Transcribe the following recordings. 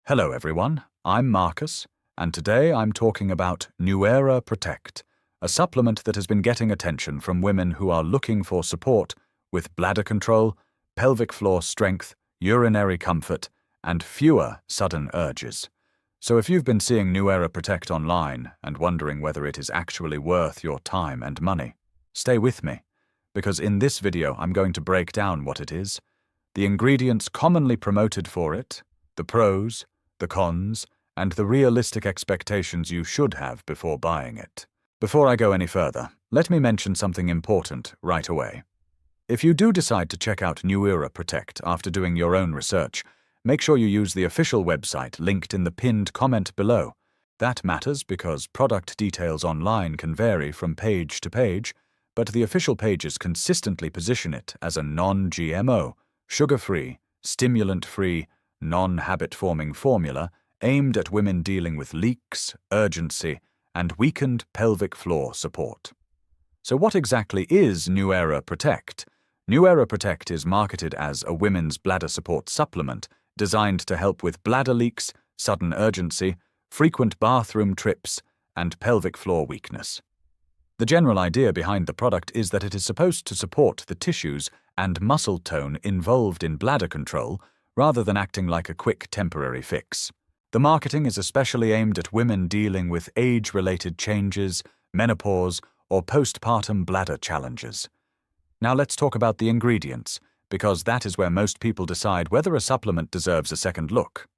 Hello everyone, I'm Marcus, and today I'm talking about NewEra Protect, a supplement that has been getting attention from women who are looking for support with bladder control, pelvic floor strength, urinary comfort, and fewer sudden urges. So if you've been seeing NewEra Protect online and wondering whether it is actually worth your time and money, stay with me, because in this video I'm going to break down what it is, the ingredients commonly promoted for it, the pros, the cons, and the realistic expectations you should have before buying it. Before I go any further, let me mention something important right away. If you do decide to check out NewEra Protect after doing your own research, make sure you use the official website linked in the pinned comment below. That matters because product details online can vary from page to page, but the official pages consistently position it as a non-GMO, sugar-free, stimulant-free, non-habit-forming formula aimed at women dealing with leaks, urgency, and weakened pelvic floor support. So what exactly is NewEra Protect? NewEra Protect is marketed as a women's bladder support supplement designed to help with bladder leaks, sudden urgency, frequent bathroom trips, and pelvic floor weakness. The general idea behind the product is that it is supposed to support the tissues and muscle tone involved in bladder control rather than acting like a quick temporary fix. The marketing is especially aimed at women dealing with age-related changes, menopause, or postpartum bladder challenges. Now let's talk about the ingredients, because that is where most people decide whether a supplement deserves a second look.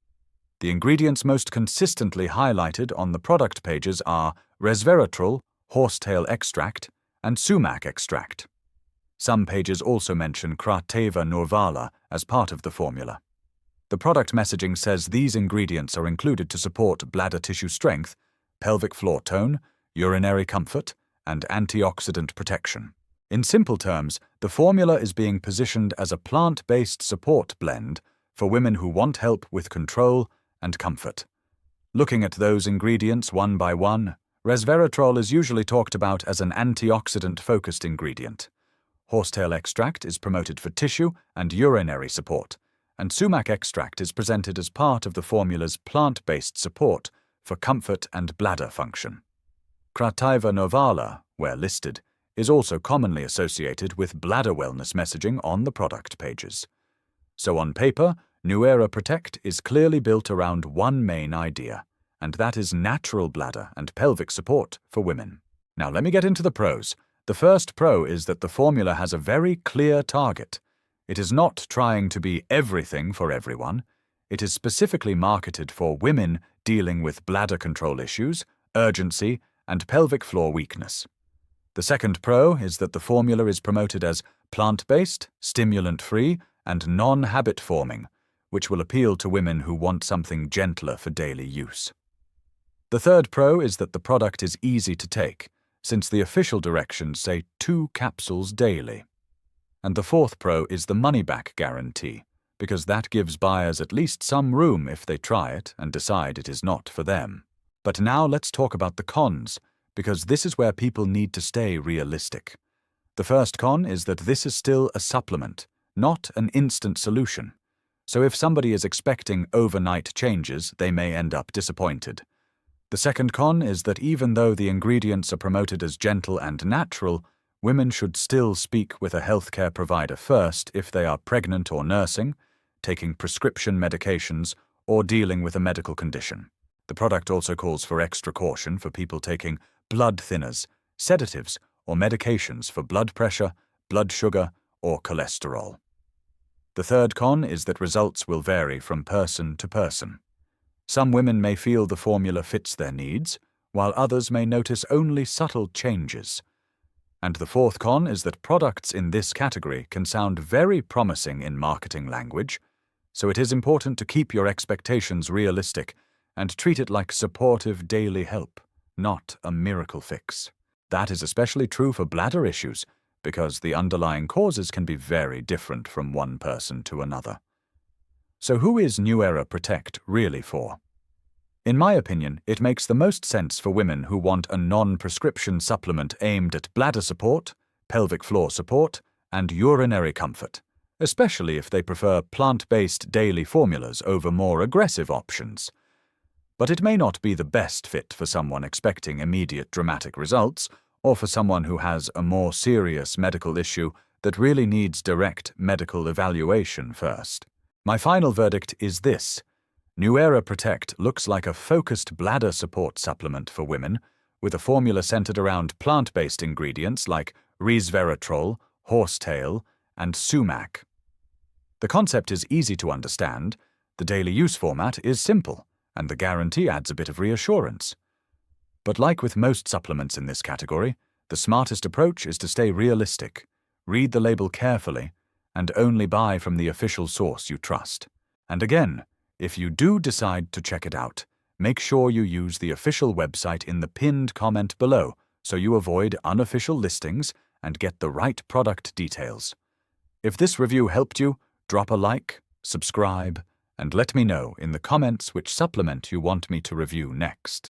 The ingredients most consistently highlighted on the product pages are resveratrol, horsetail extract, and sumac extract. Some pages also mention Crotava norvala as part of the formula. The product messaging says these ingredients are included to support bladder tissue strength, pelvic floor tone, urinary comfort, and antioxidant protection. In simple terms, the formula is being positioned as a plant-based support blend for women who want help with control and comfort. Looking at those ingredients one by one, resveratrol is usually talked about as an antioxidant-focused ingredient. Horsetail extract is promoted for tissue and urinary support, and sumac extract is presented as part of the formula's plant-based support for comfort and bladder function. Crotava norvala, where listed, is also commonly associated with bladder wellness messaging on the product pages. So on paper, NewEra Protect is clearly built around one main idea, and that is natural bladder and pelvic support for women. Now let me get into the pros. The first pro is that the formula has a very clear target. It is not trying to be everything for everyone. It is specifically marketed for women dealing with bladder control issues, urgency, and pelvic floor weakness. The second pro is that the formula is promoted as plant-based, stimulant-free, and non-habit-forming, which will appeal to women who want something gentler for daily use. The third pro is that the product is easy to take, since the official directions say 2 capsules daily. And the fourth pro is the money-back guarantee, because that gives buyers at least some room if they try it and decide it is not for them. But now let's talk about the cons, because this is where people need to stay realistic. The first con is that this is still a supplement, not an instant solution. So if somebody is expecting overnight changes, they may end up disappointed. The second con is that even though the ingredients are promoted as gentle and natural, women should still speak with a healthcare provider first if they are pregnant or nursing, taking prescription medications, or dealing with a medical condition. The product also calls for extra caution for people taking blood thinners, sedatives, or medications for blood pressure, blood sugar, or cholesterol. The third con is that results will vary from person to person. Some women may feel the formula fits their needs, while others may notice only subtle changes. And the fourth con is that products in this category can sound very promising in marketing language, so it is important to keep your expectations realistic and treat it like supportive daily help, not a miracle fix. That is especially true for bladder issues, because the underlying causes can be very different from one person to another. So who is NewEra Protect really for? In my opinion, it makes the most sense for women who want a non-prescription supplement aimed at bladder support, pelvic floor support, and urinary comfort, especially if they prefer plant-based daily formulas over more aggressive options. But it may not be the best fit for someone expecting immediate dramatic results, or for someone who has a more serious medical issue that really needs direct medical evaluation first. My final verdict is this. NewEra Protect looks like a focused bladder support supplement for women, with a formula centered around plant-based ingredients like resveratrol, horsetail, and sumac. The concept is easy to understand, the daily use format is simple, and the guarantee adds a bit of reassurance. But like with most supplements in this category, the smartest approach is to stay realistic, read the label carefully, and only buy from the official source you trust. And again, if you do decide to check it out, make sure you use the official website in the pinned comment below so you avoid unofficial listings and get the right product details. If this review helped you, drop a like, subscribe, and let me know in the comments which supplement you want me to review next.